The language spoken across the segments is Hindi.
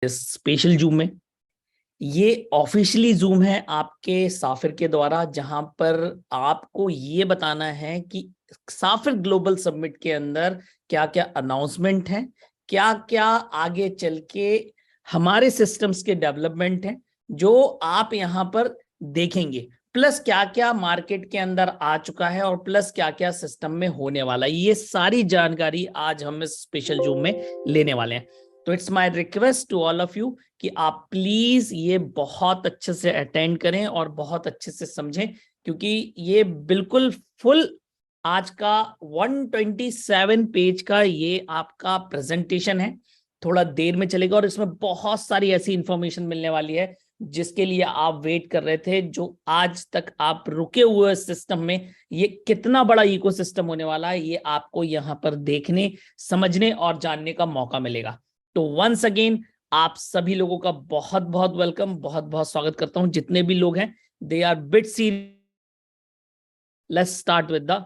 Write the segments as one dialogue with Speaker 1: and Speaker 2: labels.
Speaker 1: स्पेशल जूम में। ये ऑफिशियली जूम है आपके साफिर के द्वारा, जहां पर आपको ये बताना है कि साफिर ग्लोबल समिट के अंदर क्या क्या अनाउंसमेंट है, क्या क्या आगे चल के हमारे सिस्टम्स के डेवलपमेंट है जो आप यहां पर देखेंगे, प्लस क्या क्या मार्केट के अंदर आ चुका है और प्लस क्या क्या सिस्टम में होने वाला है। ये सारी जानकारी आज हम इस स्पेशल जूम में लेने वाले हैं। तो it's my request to all of you कि आप प्लीज ये बहुत अच्छे से अटेंड करें और बहुत अच्छे से समझें, क्योंकि ये बिल्कुल फुल आज का 127 पेज का ये आपका प्रेजेंटेशन है। थोड़ा देर में चलेगा और इसमें बहुत सारी ऐसी इंफॉर्मेशन मिलने वाली है जिसके लिए आप वेट कर रहे थे, जो आज तक आप रुके हुए सिस्टम में ये कितना बड़ा इकोसिस्टम होने वाला है, ये आपको यहाँ पर देखने, समझने और जानने का मौका मिलेगा। तो वंस अगेन आप सभी लोगों का बहुत बहुत वेलकम, बहुत बहुत स्वागत करता हूं। जितने भी लोग हैं they are bit serious. Let's start with the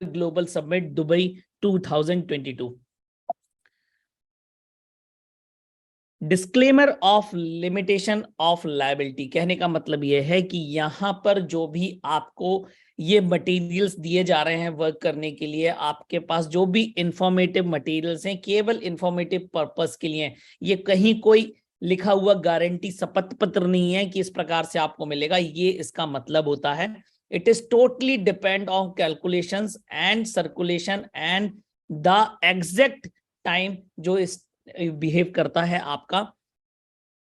Speaker 1: global summit Dubai 2022। Disclaimer of limitation of liability कहने का मतलब यह है कि यहां पर जो भी आपको ये मटेरियल्स दिए जा रहे हैं वर्क करने के लिए, आपके पास जो भी इंफॉर्मेटिव मटेरियल्स हैं केवल इंफॉर्मेटिव पर्पस के लिए। ये कहीं कोई लिखा हुआ गारंटी शपथ पत्र नहीं है कि इस प्रकार से आपको मिलेगा, ये इसका मतलब होता है। It is totally depend on calculations and circulation and the exact time जो इस बिहेव करता है आपका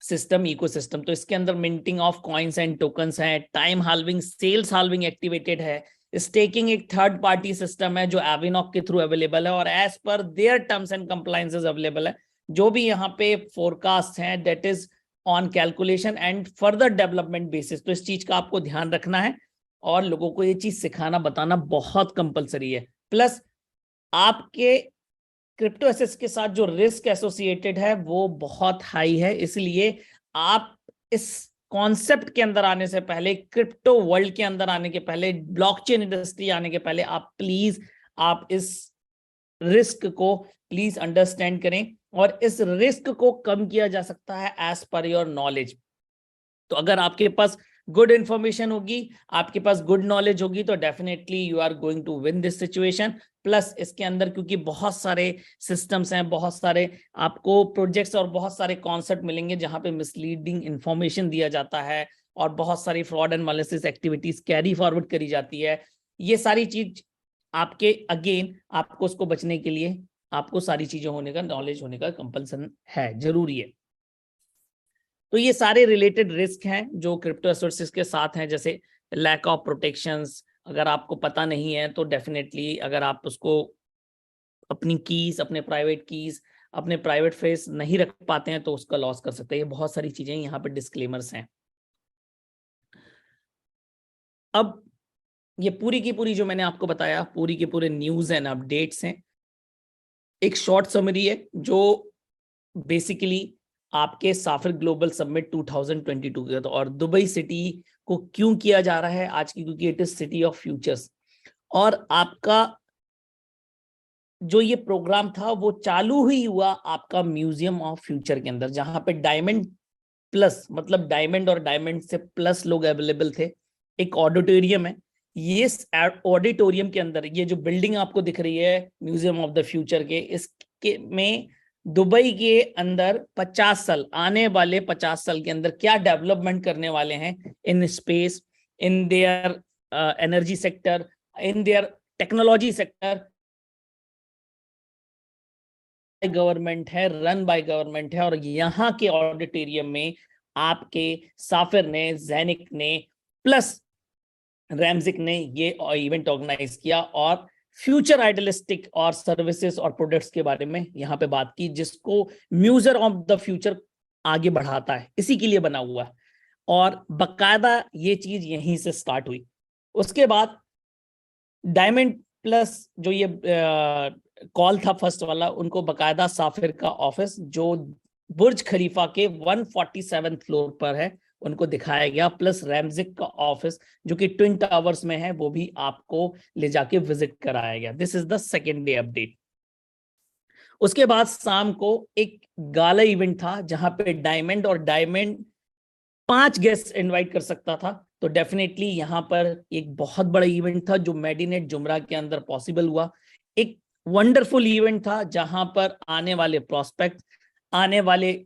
Speaker 1: सिस्टम, इकोसिस्टम। तो इसके अंदर minting of coins and tokens है, time halving, sales halving activated है, स्टेकिंग एक थर्ड पार्टी सिस्टम है जो एविनॉक के थ्रू अवेलेबल है और as per their terms and compliances available है। जो भी यहाँ पे फोरकास्ट है that is on calculation and further development basis. तो इस चीज का आपको ध्यान रखना है और लोगों को ये चीज सिखाना बताना बहुत कंपलसरी है। प्लस आपके क्रिप्टो एसेट्स के साथ जो रिस्क एसोसिएटेड है वो बहुत हाई है, इसलिए आप इस कॉन्सेप्ट के अंदर आने से पहले, क्रिप्टो वर्ल्ड के अंदर आने के पहले, ब्लॉकचेन इंडस्ट्री आने के पहले आप प्लीज आप इस रिस्क को प्लीज अंडरस्टैंड करें और इस रिस्क को कम किया जा सकता है एज पर योर नॉलेज। तो अगर आपके पास गुड इंफॉर्मेशन होगी, आपके पास गुड नॉलेज होगी, तो definitely you are going to win this situation. Plus इसके अंदर क्योंकि बहुत सारे सिस्टम्स हैं, बहुत सारे आपको प्रोजेक्ट्स और बहुत सारे कॉन्सेप्ट मिलेंगे जहां पे मिसलीडिंग इंफॉर्मेशन दिया जाता है और बहुत सारी fraud and malicious activities carry forward करी जाती है। ये सारी चीज आपके अगेन आपको उसको बचने के लिए आपको सारी चीजें होने का, नॉलेज होने का कंपल्सन है, जरूरी है। तो ये सारे रिलेटेड रिस्क हैं जो क्रिप्टो एसेट्स के साथ हैं, जैसे लैक ऑफ प्रोटेक्शंस। अगर आपको पता नहीं है तो डेफिनेटली अगर आप उसको अपनी कीज, अपने प्राइवेट कीज, अपने प्राइवेट फ्रेज नहीं रख पाते हैं तो उसका लॉस कर सकते हैं। ये बहुत सारी चीजें यहाँ पे डिस्क्लेमर्स हैं। अब ये पूरी की पूरी जो मैंने आपको बताया, पूरी के पूरे न्यूज एंड अपडेट्स हैं। एक शॉर्ट समरी है जो बेसिकली आपके साफिर ग्लोबल समिट 2022 के, तो और दुबई सिटी को क्यों किया जा रहा है आज की, क्योंकि it is city of futures. और आपका जो ये प्रोग्राम था वो चालू ही हुआ आपका म्यूजियम ऑफ फ्यूचर के अंदर, जहां पे डायमंड प्लस, मतलब डायमंड और डायमंड से प्लस लोग अवेलेबल थे। एक ऑडिटोरियम है, ये ऑडिटोरियम के अंदर ये जो बिल्डिंग आपको दिख रही है म्यूजियम ऑफ द फ्यूचर के, इसके में दुबई के अंदर 50 साल, आने वाले 50 साल के अंदर क्या डेवलपमेंट करने वाले हैं in space, in their energy sector, in their technology sector. Government है, रन बाय गवर्नमेंट है, और यहाँ के ऑडिटोरियम में आपके साफिर ने, जैनिक ने प्लस रैमजिक ने ये इवेंट ऑर्गेनाइज किया और फ्यूचर आइडियलिस्टिक और सर्विसेज और प्रोडक्ट्स के बारे में यहाँ पे बात की, जिसको म्यूजियम ऑफ द फ्यूचर आगे बढ़ाता है, इसी के लिए बना हुआ है। और बकायदा ये चीज यहीं से स्टार्ट हुई। उसके बाद डायमंड प्लस जो ये कॉल था फर्स्ट वाला, उनको बकायदा साफिर का ऑफिस जो बुर्ज खलीफा के 147 फ्लोर पर है उनको दिखाया गया, प्लस रैमजिक का ऑफिस जो कि ट्विन टावर्स में है वो भी आपको ले जाके विजिट कराया गया। This is the second day update. उसके बाद शाम को एक गाला इवेंट था जहां पे डायमंड 5 गेस्ट इनवाइट कर सकता था। तो डेफिनेटली यहाँ पर एक बहुत बड़ा इवेंट था जो मेडिनेट जुमरा के अंदर पॉसिबल हुआ। एक वंडरफुल इवेंट था जहां पर आने वाले प्रोस्पेक्ट, आने वाले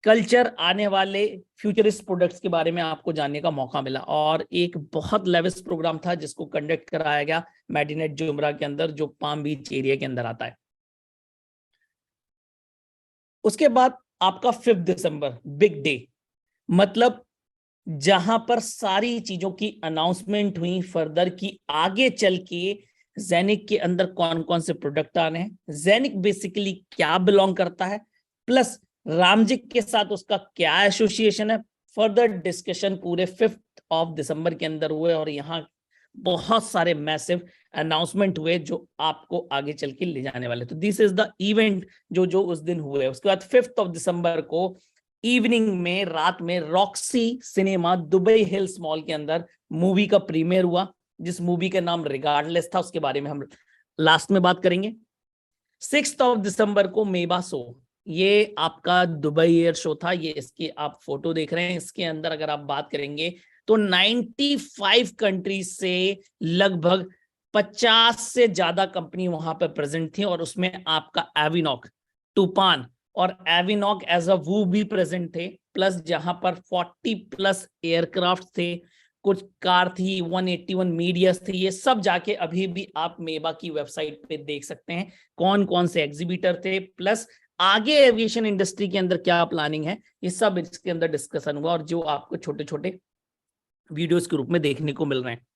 Speaker 1: कल्चर, आने वाले फ्यूचरिस्ट प्रोडक्ट्स के बारे में आपको जानने का मौका मिला। और एक बहुत लेविश प्रोग्राम था जिसको कंडक्ट कराया गया मेडिनेट जुमरा के अंदर, जो पाम बीच एरिया के अंदर आता है। उसके बाद आपका 5 दिसंबर बिग डे, मतलब जहां पर सारी चीजों की अनाउंसमेंट हुई फर्दर की आगे चल के जेनिक के अंदर कौन कौन से प्रोडक्ट आने हैं, जेनिक बेसिकली क्या बिलोंग करता है, प्लस रामजिक के साथ उसका क्या एसोसिएशन है। फर्दर डिस्कशन पूरे 5 दिसंबर के अंदर हुए और यहाँ बहुत सारे मैसिव अनाउंसमेंट हुए जो आपको आगे चल के ले जाने वाले। तो दिस इज द इवेंट जो उस दिन हुए। उसके बाद 5 दिसंबर को इवनिंग में, रात में, Roxy cinema Dubai hills mall के अंदर मूवी का प्रीमियर हुआ, जिस मूवी का नाम रिगार्डलेस था। उसके बारे में हम लास्ट में बात करेंगे। 6 दिसंबर को मेबा शो, ये आपका दुबई एयर शो था। ये इसकी आप फोटो देख रहे हैं। इसके अंदर अगर आप बात करेंगे तो 95 कंट्रीज से लगभग 50 से ज्यादा कंपनी वहां पर प्रेजेंट थी। और उसमें आपका एविनॉक, टूपान और एविनॉक एज अ वू भी प्रेजेंट थे। प्लस जहां पर 40+ एयरक्राफ्ट थे, कुछ कार थी, 181 मीडियास थे। ये सब जाके अभी भी आप मेबा की वेबसाइट पे देख सकते हैं कौन कौन से एग्जीबिटर थे, प्लस आगे एविएशन इंडस्ट्री के अंदर क्या प्लानिंग है। ये सब इसके अंदर डिस्कशन हुआ और जो आपको छोटे छोटे वीडियोस के रूप में देखने को मिल रहे हैं।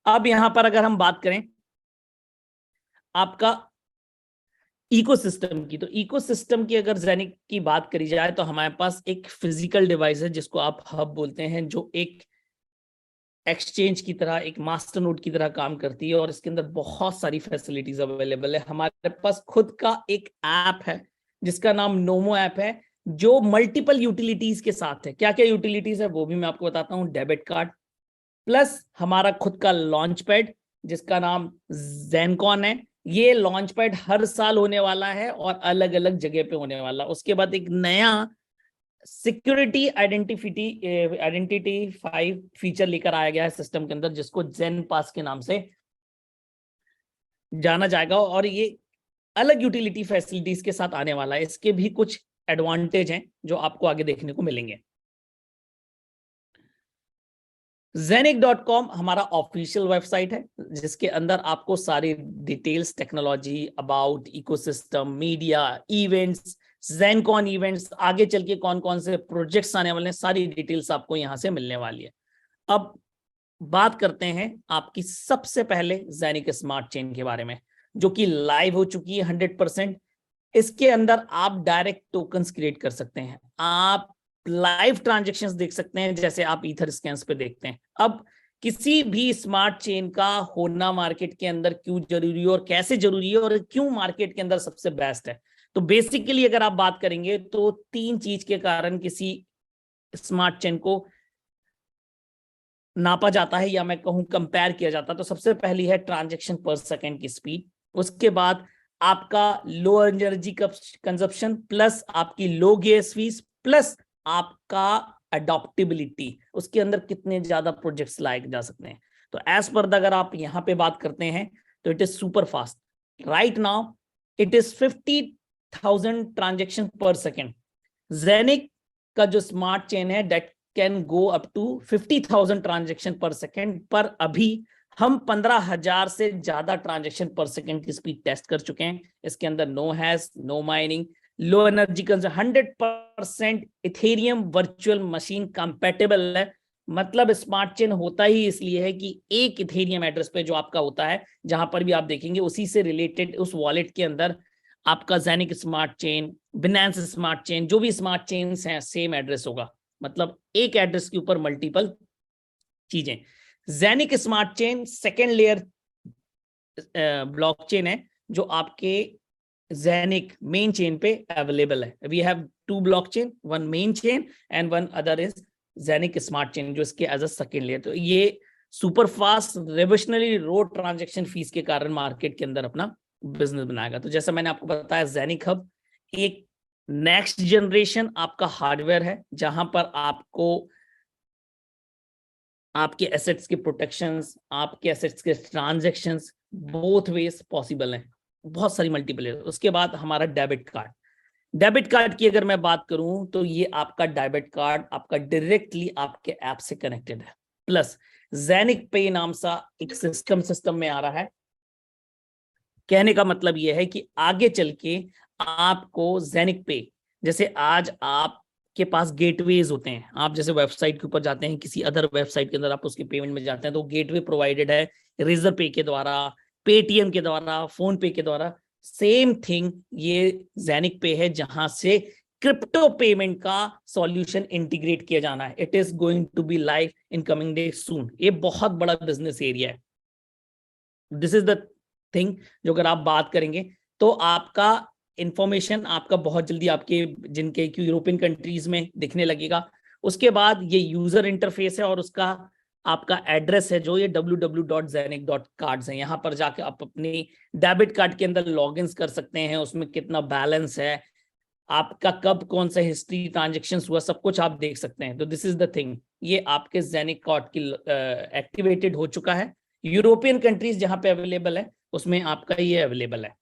Speaker 1: अब यहां पर अगर हम बात करें आपका इकोसिस्टम की, तो इकोसिस्टम की अगर जेनिक की बात करी जाए तो हमारे पास एक फिजिकल डिवाइस है जिसको आप हब बोलते हैं, जो एक एक्सचेंज की तरह, एक मास्टर नोड की तरह काम करती है। और इसके अंदर बहुत सारी फैसिलिटीज अवेलेबल है। हमारे पास खुद का एक ऐप है जिसका नाम नोमो ऐप है, जो मल्टीपल यूटिलिटीज के साथ है। क्या क्या यूटिलिटीज है वो भी मैं आपको बताता हूँ। डेबिट कार्ड, प्लस हमारा खुद का लॉन्च पैड जिसका नाम जेनकॉन है। ये लॉन्च पैड हर साल होने वाला है और अलग अलग जगह पे होने वाला। उसके बाद एक नया सिक्योरिटी आइडेंटिटी 5 फीचर लेकर आया गया है सिस्टम के अंदर, जिसको जेन पास के नाम से जाना जाएगा। और ये अलग यूटिलिटी फैसिलिटीज के साथ आने वाला है। इसके भी कुछ एडवांटेज हैं जो आपको आगे देखने को मिलेंगे। Zenik.com हमारा ऑफिशियल वेबसाइट है जिसके अंदर आपको सारी details, technology, about ecosystem, media, events, जेनकॉन इवेंट्स, आगे चल के कौन कौन से प्रोजेक्ट्स आने वाले हैं, सारी डिटेल्स आपको यहां से मिलने वाली है। अब बात करते हैं आपकी सबसे पहले जेनिक स्मार्ट चेन के बारे में, जो कि लाइव हो चुकी है 100%। इसके अंदर आप डायरेक्ट टोकन्स क्रिएट कर सकते हैं, आप लाइव ट्रांजैक्शंस देख सकते हैं जैसे आप ईथर स्कैन्स पे देखते हैं। अब किसी भी स्मार्ट चेन का होना मार्केट के अंदर क्यों जरूरी है और कैसे जरूरी है और क्यों मार्केट के अंदर सबसे बेस्ट है, तो बेसिकली अगर आप बात करेंगे तो 3 चीज के कारण किसी स्मार्ट चेन को नापा जाता है या मैं कहूं कंपेयर किया जाता है। तो सबसे पहली है ट्रांजैक्शन पर सेकंड की स्पीड, उसके बाद आपका लो एनर्जी कंजप्शन, प्लस आपकी लो गैस फीस, प्लस आपका अडॉप्टेबिलिटी, उसके अंदर कितने ज्यादा प्रोजेक्ट्स लाए जा सकते हैं। तो एज पर द अगर आप यहां पे बात करते हैं तो it is super fast. Right now it is 50,000 transaction per second. जेनिक का जो स्मार्ट चेन है that can go up to 50,000 transaction per second, पर अभी हम 15,000 से ज्यादा ट्रांजेक्शन पर सेकेंड की स्पीड टेस्ट कर चुके हैं। इसके अंदर no hash, no mining, low energy consumption, 100% Ethereum virtual machine compatible है। मतलब स्मार्ट चेन होता ही इसलिए है कि एक इथेरियम एड्रेस पे जो आपका होता है, जहां पर भी आप देखेंगे उसी से रिलेटेड उस वॉलेट के अंदर आपका जेनिक smart chain, Binance smart chain, जो भी स्मार्ट चेन्स हैं सेम एड्रेस होगा। मतलब एक एड्रेस के ऊपर मल्टीपल चीजें। जेनिक smart chain second layer blockchain है जो आपके जेनिक मेन चेन पे अवेलेबल है। We have 2 blockchain, one main chain and one other is जेनिक स्मार्ट चेन, जो इसके एज अ सेकेंड लेयर। तो ये super fast revolutionary low transaction fees के कारण मार्केट के अंदर अपना बिजनेस बनाएगा। तो जैसा मैंने आपको बताया, ज़ेनिक हब एक नेक्स्ट जनरेशन आपका हार्डवेयर है, जहां पर आपको आपके एसेट्स के प्रोटेक्शंस, आपके एसेट्स के ट्रांजैक्शंस बोथ वेज पॉसिबल हैं, बहुत सारी मल्टीपल है। उसके बाद हमारा डेबिट कार्ड, डेबिट कार्ड की अगर मैं बात करूं तो ये आपका डेबिट कार्ड आपका डायरेक्टली आपके ऐप से कनेक्टेड है, प्लस ज़ेनिक पे नाम सा एक सिस्टम में आ रहा है। कहने का मतलब यह है कि आगे चल के आपको ज़ेनिक पे, जैसे आज आपके पास गेटवेज होते हैं, आप जैसे वेबसाइट के ऊपर जाते हैं, किसी अदर वेबसाइट के अंदर आप उसके पेमेंट में जाते हैं, तो गेटवे प्रोवाइडेड है रेजर पे के द्वारा, पेटीएम के द्वारा, फोन पे के द्वारा। सेम थिंग ये ज़ेनिक पे है, जहां से क्रिप्टो पेमेंट का सॉल्यूशन इंटीग्रेट किया जाना है। It is going to be live in coming days soon. ये बहुत बड़ा बिजनेस एरिया है। दिस इज द थिंग जो अगर आप बात करेंगे तो आपका इंफॉर्मेशन आपका बहुत जल्दी आपके जिनके यूरोपियन कंट्रीज में दिखने लगेगा। उसके बाद ये यूजर इंटरफेस है और उसका आपका एड्रेस है जो ये www.zenic.cards है। यहाँ पर जाके आप अपनी डेबिट कार्ड के अंदर लॉगिन कर सकते हैं, उसमें कितना बैलेंस है, आपका कब कौन सा हिस्ट्री ट्रांजेक्शन्स हुआ, सब कुछ आप देख सकते हैं। तो दिस इज द थिंग, ये आपके ज़ेनिक कार्ड की एक्टिवेटेड हो चुका है। यूरोपियन कंट्रीज जहां पे अवेलेबल है उसमें आपका ये अवेलेबल है।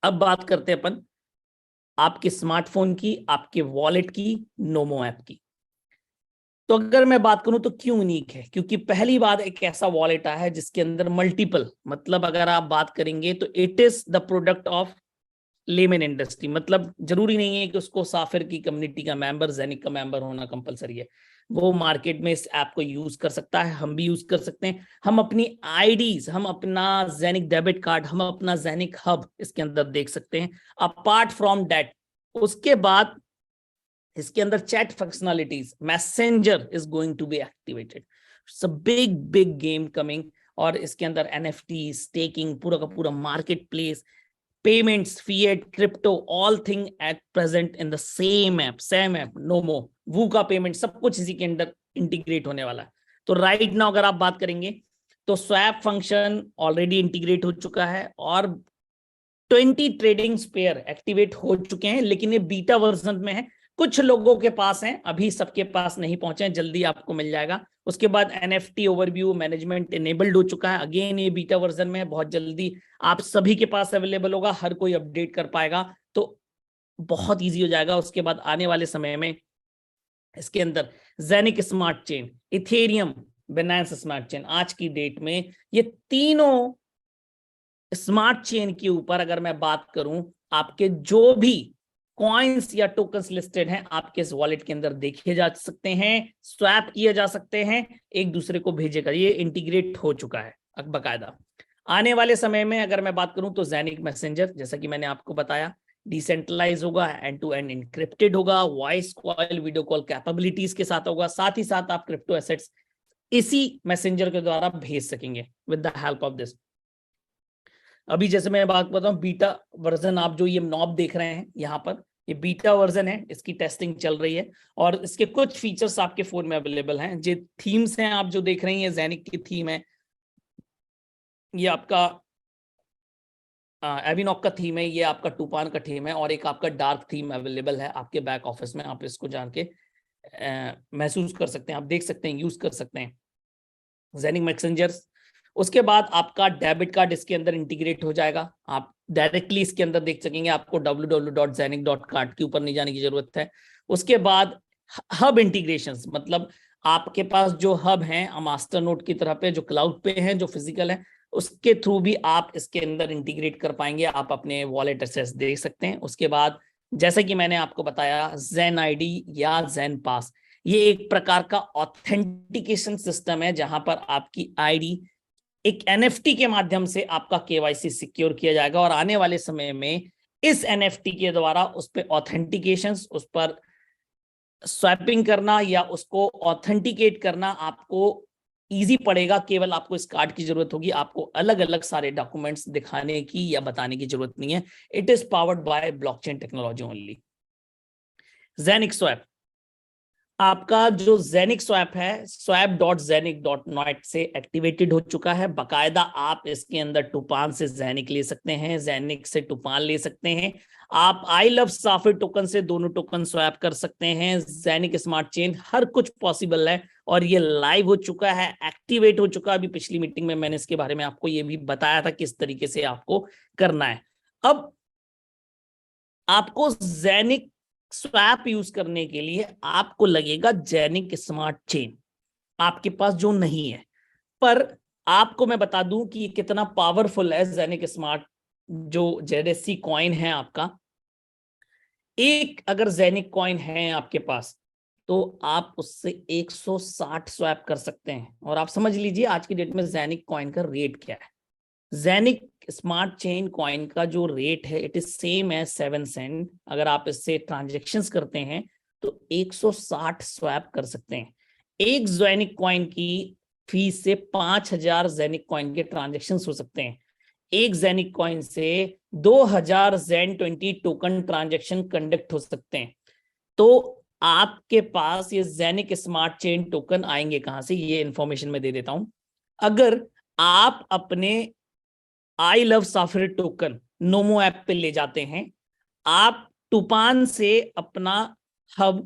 Speaker 1: अब बात करते हैं अपन आपके स्मार्टफोन की, आपके वॉलेट की, नोमो ऐप की। तो अगर मैं बात करूं तो क्यों यूनिक है, क्योंकि पहली बार एक ऐसा वॉलेट आया है जिसके अंदर मल्टीपल, मतलब अगर आप बात करेंगे तो it is the product of lemon industry. मतलब जरूरी नहीं है कि उसको साफिर की कम्युनिटी का मेंबर, ज़ेनिक का मेंबर होना कंपलसरी है। वो मार्केट में इस ऐप को यूज कर सकता है, हम भी यूज कर सकते हैं। हम अपनी आईडीज, हम अपना ज़ेनिक डेबिट कार्ड, हम अपना ज़ेनिक हब इसके अंदर देख सकते हैं। अपार्ट फ्रॉम दैट, उसके बाद इसके अंदर chat functionalities, messenger is going to be activated. It's a big big game coming. और इसके अंदर एनएफटी, स्टेकिंग, पूरा का पूरा market place, payments, fiat, crypto, all thing at present in the same app, नोमो, वू का पेमेंट, सब कुछ इसी के अंदर इंटीग्रेट होने वाला है। तो राइट नाउ अगर आप बात करेंगे तो स्वैप फंक्शन ऑलरेडी इंटीग्रेट हो चुका है और 20 ट्रेडिंग स्पेयर एक्टिवेट हो चुके हैं, लेकिन ये बीटा वर्जन में है। कुछ लोगों के पास हैं, अभी सबके पास नहीं पहुंचे हैं, जल्दी आपको मिल जाएगा। उसके बाद एनएफटी ओवरव्यू मैनेजमेंट इनेबल्ड हो चुका है, अगेन ये बीटा वर्जन में है, बहुत जल्दी आप सभी के पास अवेलेबल होगा, हर कोई अपडेट कर पाएगा, तो बहुत ईजी हो जाएगा। उसके बाद आने वाले समय में इसके अंदर Zenik smart chain, Ethereum, Binance smart chain, आज की डेट में ये तीनों स्मार्ट चेन के ऊपर अगर मैं बात करूं, आपके जो भी कॉइन्स या टोकन्स लिस्टेड हैं आपके इस वॉलेट के अंदर देखे जा सकते हैं, स्वैप किए जा सकते हैं, एक दूसरे को भेजेगा। ये इंटीग्रेट हो चुका है बकायदा। आने वाले समय में अगर मैं बात करूं तो ज़ेनिक मैसेंजर, जैसा कि मैंने आपको बताया, डिसेंट्रलाइज होगा, एंड टू एंड इंक्रिप्टेड होगा, voice call, video call capabilities के साथ होगा, साथ ही साथ आप क्रिप्टो एसेट्स इसी मैसेंजर के द्वारा भेज सकेंगे with the help of this. अभी जैसे मैं बात करता हूँ बीटा वर्जन, आप जो ये नॉब देख रहे हैं यहाँ पर, ये बीटा वर्जन है, इसकी टेस्टिंग चल रही है और इसके कुछ फीचर्स आपके फोन में अवेलेबल हैं। जो थीम्स हैं आप जो देख रहे हैं, ये ज़ेनिक की थीम है, ये आपका एविनॉक का थीम है, ये आपका टूपान का थीम है, और एक आपका डार्क थीम अवेलेबल है आपके बैक ऑफिस में। आप इसको जान के महसूस कर सकते हैं, आप देख सकते हैं, यूज कर सकते हैं ज़ेनिक मैसेंजर्स। उसके बाद आपका डेबिट कार्ड इसके अंदर इंटीग्रेट हो जाएगा, आप डायरेक्टली इसके अंदर देख सकेंगे, आपको www.zenic.card के ऊपर नहीं जाने की जरूरत है। उसके बाद हब इंटीग्रेशंस, मतलब आपके पास जो हब हैं मास्टर नोड की तरह पे, जो क्लाउड पे हैं, जो फिजिकल है, उसके थ्रू भी आप इसके अंदर इंटीग्रेट कर पाएंगे, आप अपने वॉलेट एक्सेस देख सकते हैं। उसके बाद जैसे कि मैंने आपको बताया, ज़ेन आईडी या ज़ेन पास, ये एक प्रकार का ऑथेंटिकेशन सिस्टम है जहां पर आपकी आईडी एक एनएफटी के माध्यम से आपका केवाईसी सिक्योर किया जाएगा, और आने वाले समय में इस एनएफटी के द्वारा उस पर ऑथेंटिकेशंस, उस पर स्वैपिंग करना या उसको ऑथेंटिकेट करना आपको इजी पड़ेगा। केवल आपको इस कार्ड की जरूरत होगी, आपको अलग अलग सारे डॉक्यूमेंट्स दिखाने की या बताने की जरूरत नहीं है। It is powered by blockchain technology only. Zenik swap, आपका जो जेनिक स्वैप है swap.zenic.net से एक्टिवेटेड हो चुका है। बाकायदा आप इसके अंदर टूपान से जेनिक ले सकते हैं, जेनिक से टूपान ले सकते हैं। आप आई लव साफिर टोकन से दोनों टोकन स्वैप कर सकते हैं। जेनिक स्मार्ट चेन, हर कुछ पॉसिबल है और ये लाइव हो चुका है, एक्टिवेट हो चुका है। अभी पिछली मीटिंग में मैंने इसके बारे में आपको ये भी बताया था किस तरीके से आपको करना है। अब आपको जेनिक स्वैप यूज करने के लिए आपको लगेगा जेनिक स्मार्ट चेन, आपके पास जो नहीं है। पर आपको मैं बता दूं कि ये कितना पावरफुल है जेनिक स्मार्ट, जो जेडएससी कॉइन है आपका। एक अगर जेनिक कॉइन है आपके पास तो आप उससे 160 स्वैप कर सकते हैं। और आप समझ लीजिए आज की डेट में जेनिक कॉइन का रेट क्या है। जेनिक स्मार्ट चेन कॉइन का जो रेट है it is same as 7 cent. अगर आप इससे ट्रांजेक्शन्स करते हैं तो 160 स्वैप कर सकते हैं। एक जेनिक कॉइन की फीस से 5000 जेनिक कॉइन के ट्रांजेक्शन्स हो सकते हैं। एक जेनिक कॉइन से 2000 Zen20 टोकन ट्रांजेक्शन कंडक्ट हो सकते हैं। तो आपके पास ये जेनिक स्मार्ट चेन टोकन आएंगे कहां से, ये इंफॉर्मेशन मैं दे देता हूं। अगर आप अपने आई लव साफिर टोकन नोमो ऐप पे ले जाते हैं, आप टूपान से अपना हब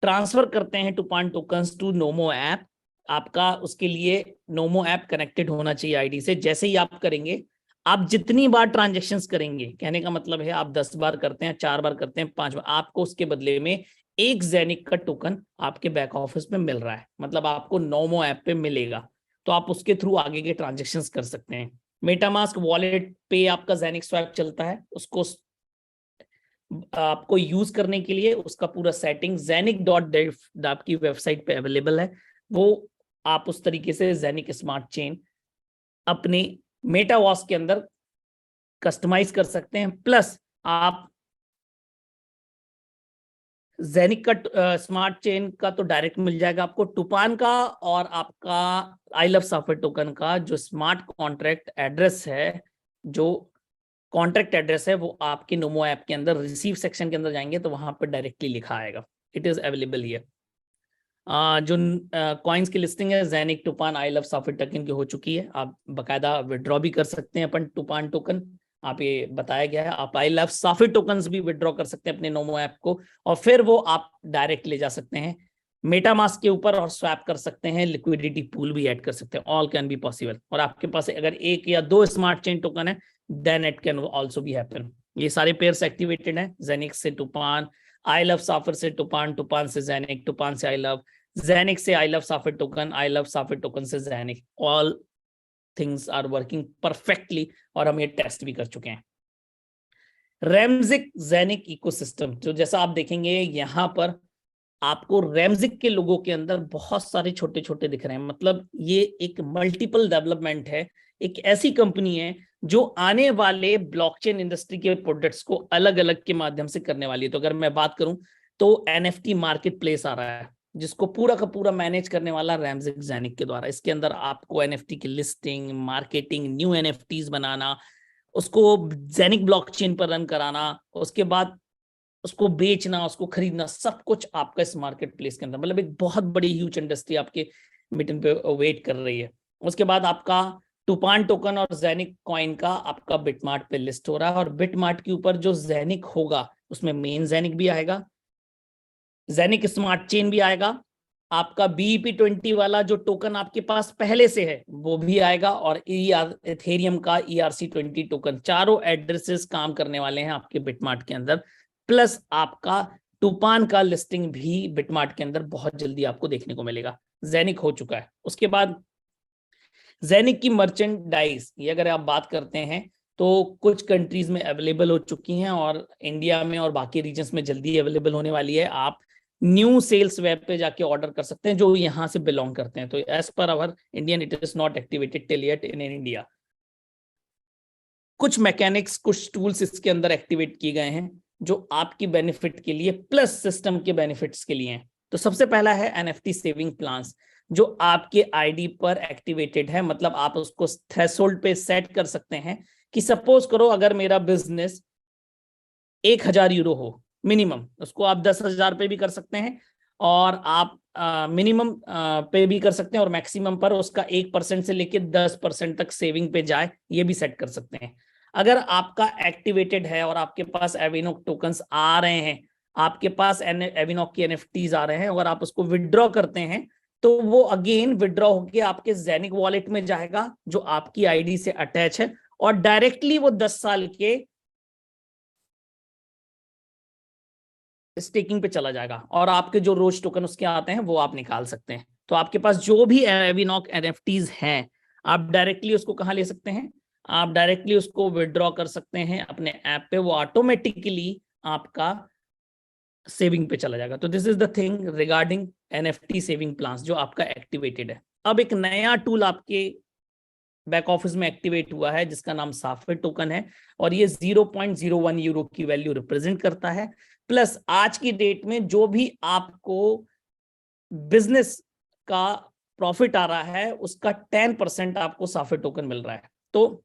Speaker 1: ट्रांसफर करते हैं टूपान टोकन्स टू नोमो ऐप। आपका उसके लिए नोमो ऐप कनेक्टेड होना चाहिए आईडी से। जैसे ही आप करेंगे, आप जितनी बार ट्रांजेक्शन्स करेंगे, कहने का मतलब है आप 10 बार करते हैं, 4 बार करते हैं, 5 बार, आपको उसके बदले में एक जेनिक का टोकन आपके बैक ऑफिस में मिल रहा है, मतलब आपको नोमो ऐप पे मिलेगा। तो आप उसके थ्रू आगे के ट्रांजेक्शन्स कर सकते हैं। मेटामास्क वॉलेट पे आपका जेनिक स्वैप चलता है, उसको आपको यूज करने के लिए उसका पूरा सेटिंग zenic.dev आपकी वेबसाइट पे अवेलेबल है। वो आप उस तरीके से जेनिक स्मार्ट चेन अपने मेटावॉस के अंदर कस्टमाइज कर सकते हैं। प्लस आप जेनिक का स्मार्ट चेन का तो डायरेक्ट मिल जाएगा आपको, टूपान का और आपका आई लव साफिर टोकन का जो स्मार्ट कॉन्ट्रैक्ट एड्रेस है, जो कॉन्ट्रैक्ट एड्रेस है, वो आपके नोमो ऐप के अंदर रिसीव सेक्शन के अंदर जाएंगे तो वहां पर डायरेक्टली लिखा आएगा। It is available here. जो कॉइन्स की लिस्टिंग है जेनिक टूपान आई लव साफिर टोकन की हो चुकी है। आप बकायदा विड्रॉ भी कर सकते हैं अपन टूपान टोकन, आप ये बताया गया है। आप आई लव साफिर टोकन्स भी विड्रॉ कर सकते हैं अपने नोमो ऐप को, और फिर वो आप डायरेक्ट ले जा सकते हैं मेटामास्क के ऊपर और स्वैप कर सकते हैं। लिक्विडिटी पूल भी ऐड कर सकते हैं। All can be possible. और आपके पास अगर एक या दो स्मार्ट चेन टोकन है then it can also be happen. ये सारे पेयर्स एक्टिवेटेड हैं, जेनिक से टूपान, आई लव साफिर से टूपान, टूपान से जेनिक, टूपान से आई लव, जेनिक से I love Saphir token, I love Saphir token से Zenik. All things are working perfectly और हम ये टेस्ट भी कर चुके हैं। रेमजिक जेनिक इकोसिस्टम, जो जैसा आप देखेंगे यहां पर आपको रेमजिक के लोगों के अंदर बहुत सारे छोटे छोटे दिख रहे हैं। मतलब ये एक मल्टीपल डेवलपमेंट है, एक ऐसी कंपनी है जो आने वाले ब्लॉकचेन इंडस्ट्री के प्रोडक्ट्स को अलग अलग के माध्यम से करने वाली है। तो अगर मैं बात करूं तो एनएफटी मार्केट प्लेस आ रहा है जिसको पूरा का पूरा मैनेज करने वाला रेमजिक जेनिक के द्वारा। इसके अंदर आपको एनएफटी की लिस्टिंग, मार्केटिंग, न्यू एनएफटीज बनाना, उसको जेनिक ब्लॉकचेन पर रन कराना, उसके बाद उसको बेचना, उसको खरीदना, सब कुछ आपका इस मार्केट प्लेस के अंदर, मतलब एक बहुत बड़ी ह्यूज इंडस्ट्री आपके मीटिंग पे वेट कर रही है। उसके बाद आपका टूपान टोकन और जेनिक कॉइन का आपका बिटमार्ट पे लिस्ट हो रहा है, और बिटमार्ट के ऊपर जो जेनिक होगा उसमें मेन जेनिक भी आएगा, जेनिक स्मार्ट चेन भी आएगा, आपका BEP20 वाला जो टोकन आपके पास पहले से है वो भी आएगा, और इथेरियम का ERC20 टोकन। चारों एड्रेसेस काम करने वाले हैं आपके बिटमार्ट के अंदर। प्लस आपका टूपान का लिस्टिंग भी बिटमार्ट के अंदर बहुत जल्दी आपको देखने को मिलेगा। जेनिक हो चुका है। उसके बाद जेनिक की मर्चेंडाइज, ये अगर आप बात करते हैं तो कुछ कंट्रीज में अवेलेबल हो चुकी हैं और इंडिया में और बाकी रीजन्स में जल्दी अवेलेबल होने वाली है। आप न्यू सेल्स वेब पे जाके ऑर्डर कर सकते हैं जो यहाँ से बिलोंग करते हैं। तो as per our Indian it is not activated till yet in India. कुछ मैकेनिक्स, कुछ टूल्स इसके अंदर एक्टिवेट किए गए हैं जो आपकी बेनिफिट के लिए प्लस सिस्टम के बेनिफिट्स के लिए हैं। तो सबसे पहला है एनएफटी सेविंग प्लान्स, जो आपके आईडी पर एक्टिवेटेड है। मतलब आप उसको थ्रेशोल्ड पे सेट कर सकते हैं कि सपोज करो अगर मेरा बिजनेस 1000 यूरो हो मिनिमम, उसको आप 10,000 पे भी कर सकते हैं और आप मिनिमम पे भी कर सकते हैं और मैक्सिमम पर उसका 1% से लेके 10% तक सेविंग पे जाए, ये भी सेट कर सकते हैं। अगर आपका एक्टिवेटेड है और आपके पास एविनोक टोकन्स आ रहे हैं, आपके पास एविनोक की एनएफटीज आ रहे हैं, अगर आप उसको विड्रॉ करते हैं तो वो अगेन विड्रॉ होके आपके जेनिक वॉलेट में जाएगा जो आपकी आईडी से अटैच है, और डायरेक्टली वो 10 साल के स्टेकिंग पे चला जाएगा, और आपके जो रोज टोकन उसके आते हैं वो आप निकाल सकते हैं। तो आपके पास जो भी एविनॉक एनएफटीज हैं, आप डायरेक्टली उसको कहाँ ले सकते हैं, आप डायरेक्टली उसको विड्रॉ कर सकते हैं अपने ऐप पे, वो ऑटोमेटिकली आपका सेविंग पे चला जाएगा। तो this is the thing regarding NFT saving plans जो आपका एक्टिवेटेड है। अब एक नया टूल आपके बैक ऑफिस में एक्टिवेट हुआ है जिसका नाम साफे टोकन है, और ये 0.01 यूरो की वैल्यू रिप्रेजेंट करता है। प्लस आज की डेट में जो भी आपको बिजनेस का प्रॉफिट आ रहा है उसका 10% आपको साफे टोकन मिल रहा है। तो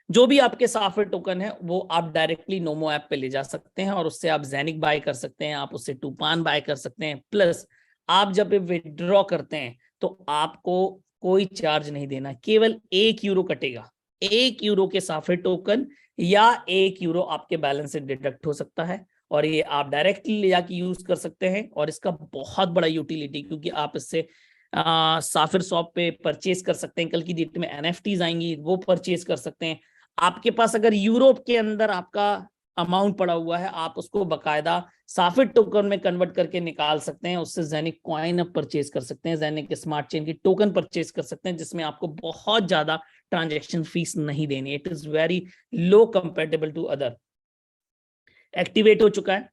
Speaker 1: जो भी आपके साफे टोकन है वो आप डायरेक्टली नोमो ऐप पे ले जा सकते हैं और उससे आप जेनिक बाय कर सकते हैं, आप उससे टूपान बाय कर सकते हैं। प्लस आप जब विड्रॉ करते हैं तो आपको कोई चार्ज नहीं देना, केवल 1 यूरो कटेगा। 1 यूरो के साफे टोकन या 1 यूरो आपके बैलेंस से डिडक्ट हो सकता है, और ये आप डायरेक्टली ले जाके यूज कर सकते हैं। और इसका बहुत बड़ा यूटिलिटी, क्योंकि आप इससे साफिर शॉप पे परचेज कर सकते हैं, कल की डेट में एनएफटीज आएंगी वो परचेज कर सकते हैं। आपके पास अगर यूरोप के अंदर आपका अमाउंट पड़ा हुआ है, आप उसको बकायदा साफिर टोकन में कन्वर्ट करके निकाल सकते हैं, उससे जेनिक कॉइन अब परचेज कर सकते हैं, जेनिक स्मार्ट चेन की टोकन परचेज कर सकते हैं, जिसमें आपको बहुत ज्यादा ट्रांजैक्शन फीस नहीं देनी। It is very low comparable to other. Activate हो चुका है।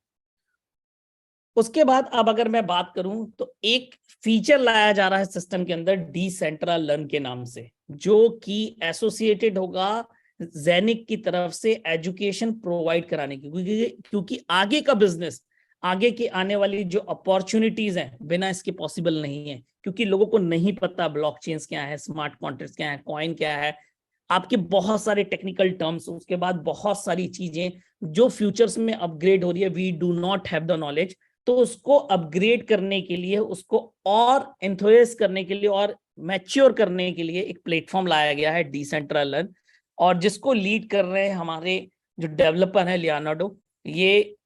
Speaker 1: उसके बाद अब अगर मैं बात करूं तो एक फीचर लाया जा रहा है सिस्टम के अंदर डिसेंट्रल के नाम से, जो कि एसोसिएटेड होगा जेनिक की तरफ से एजुकेशन प्रोवाइड कराने की, क्योंकि आगे का बिजनेस, आगे की आने वाली जो अपॉर्चुनिटीज हैं बिना इसके पॉसिबल नहीं है, क्योंकि लोगों को नहीं पता ब्लॉकचेन्स क्या है, स्मार्ट कॉन्ट्रैक्ट्स क्या है, कॉइन क्या है, आपके बहुत सारे टेक्निकल टर्म्स, उसके बाद बहुत सारी चीजें जो फ्यूचर्स में अपग्रेड हो रही है, we do not have the knowledge. तो उसको अपग्रेड करने के लिए, उसको और एंथोरेस करने के लिए और मैच्योर करने के लिए एक प्लेटफॉर्म लाया गया है डिसेंट्रल, और जिसको लीड कर रहे हैं हमारे जो डेवलपर है लियोनार्डो। ये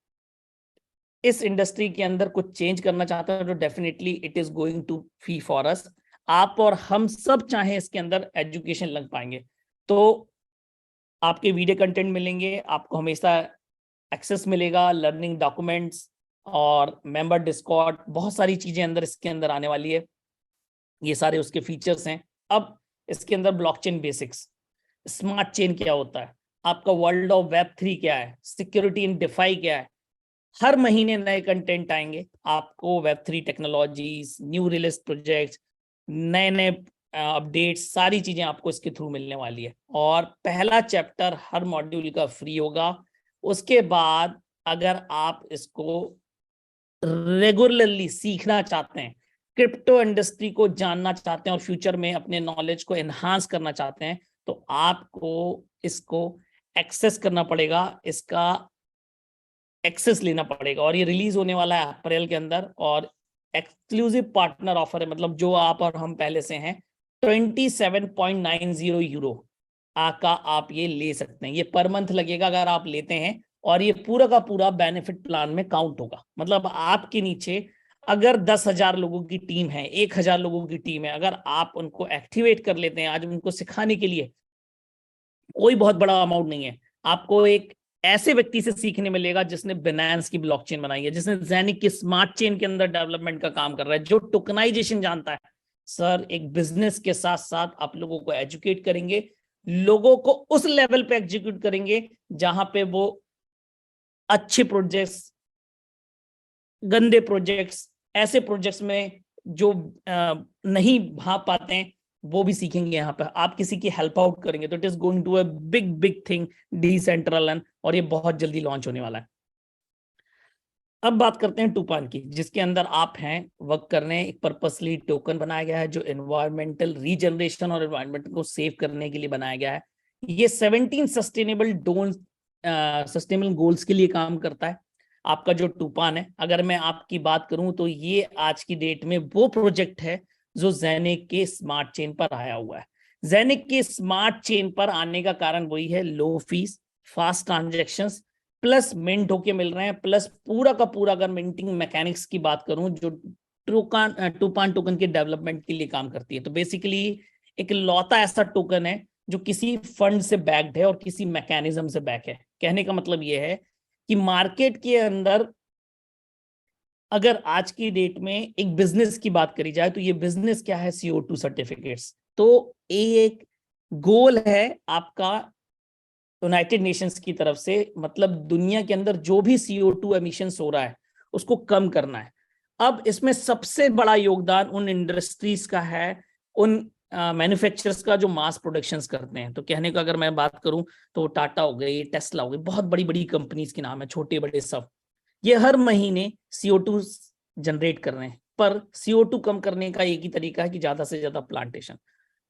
Speaker 1: इस इंडस्ट्री के अंदर कुछ चेंज करना चाहता है, तो definitely it is going to fee for us. आप और हम सब चाहे इसके अंदर एजुकेशन लग पाएंगे, तो आपके वीडियो कंटेंट मिलेंगे, आपको हमेशा एक्सेस मिलेगा, लर्निंग डॉक्यूमेंट्स और मेंबर डिस्कॉर्ड, बहुत सारी चीजें अंदर इसके अंदर आने वाली है। ये सारे उसके फीचर्स हैं। अब इसके अंदर ब्लॉकचेन बेसिक्स, स्मार्ट चेन क्या होता है, आपका वर्ल्ड ऑफ वेब 3 क्या है, सिक्योरिटी इन डिफाई क्या है, हर महीने नए कंटेंट आएंगे आपको। Web 3 technologies, new release projects, नए नए अपडेट्स, सारी चीजें आपको इसके थ्रू मिलने वाली है। और पहला चैप्टर हर मॉड्यूल का फ्री होगा। उसके बाद अगर आप इसको रेगुलरली सीखना चाहते हैं, क्रिप्टो इंडस्ट्री को जानना चाहते हैं और फ्यूचर में अपने नॉलेज को एनहांस करना चाहते हैं, तो आपको इसको एक्सेस करना पड़ेगा, इसका एक्सेस लेना पड़ेगा। और ये रिलीज होने वाला है अप्रैल के अंदर, और एक्सक्लूसिव पार्टनर ऑफर है, मतलब जो आप और हम पहले से हैं। 27.90 यूरो का आप ये ले सकते हैं, ये पर मंथ लगेगा अगर आप लेते हैं, और ये पूरा का पूरा बेनिफिट प्लान में काउंट होगा। मतलब आपके नीचे अगर 10,000 लोगों की टीम है, 1,000 लोगों की टीम है, अगर आप उनको एक्टिवेट कर लेते हैं आज उनको सिखाने के लिए, कोई बहुत बड़ा अमाउंट नहीं है, आपको एक ऐसे व्यक्ति से सीखने मिलेगा जिसने बिनांस की ब्लॉकचेन बनाई है, जिसने जेनिक की स्मार्ट चेन के अंदर डेवलपमेंट का काम कर रहा है, जो टोकनाइजेशन जानता है। सर एक बिजनेस के साथ साथ आप लोगों को एजुकेट करेंगे, लोगों को उस लेवल पे एग्जीक्यूट करेंगे जहां पे वो अच्छे प्रोजेक्ट्स, गंदे प्रोजेक्ट्स, ऐसे प्रोजेक्ट्स में जो नहीं भाप पाते हैं वो भी सीखेंगे। यहाँ पे आप किसी की हेल्प आउट करेंगे, तो it is going to a big big thing decentral, और ये बहुत जल्दी लॉन्च होने वाला है। अब बात करते हैं टूपान की, जिसके अंदर आप हैं वर्क कर रहे हैं। एक पर्पसली टोकन बनाया गया है जो एनवायरमेंटल रीजनरेशन और एनवायरमेंट को सेव करने के लिए बनाया गया है। ये 17 सस्टेनेबल गोल्स के लिए काम करता है। आपका जो टूपान है, अगर मैं आपकी बात करूं तो ये आज की डेट में वो प्रोजेक्ट है जो जेनिक के स्मार्ट चेन पर आया हुआ है। जेनिक के स्मार्ट चेन पर आने का कारण वही है, low fees, fast transactions, plus mint होके मिल रहे हैं, प्लस पूरा का पूरा अगर मिंटिंग मैकेनिक्स की बात करूं जो टूपान टोकन के डेवलपमेंट के लिए काम करती है। तो बेसिकली एक लौता ऐसा टोकन है जो किसी फंड से बैक्ड है और किसी मैकेनिज्म से बैक है। कहने का मतलब यह है कि मार्केट के अंदर अगर आज की डेट में एक बिजनेस की बात करी जाए तो ये बिजनेस क्या है, CO2 सर्टिफिकेट्स। तो एक गोल है आपका यूनाइटेड नेशंस की तरफ से, मतलब दुनिया के अंदर जो भी CO2 एमिशंस हो रहा है उसको कम करना है। अब इसमें सबसे बड़ा योगदान उन इंडस्ट्रीज का है, उन मैन्युफैक्चरर्स का जो मास प्रोडक्शंस करते हैं। तो कहने का अगर मैं बात करूं तो टाटा हो गई, टेस्ला हो गई, बहुत बड़ी बड़ी कंपनीज के नाम है, छोटे बड़े सब। ये हर महीने CO2 जनरेट कर रहे हैं, पर CO2 कम करने का एक ही तरीका है कि ज्यादा से ज्यादा प्लांटेशन।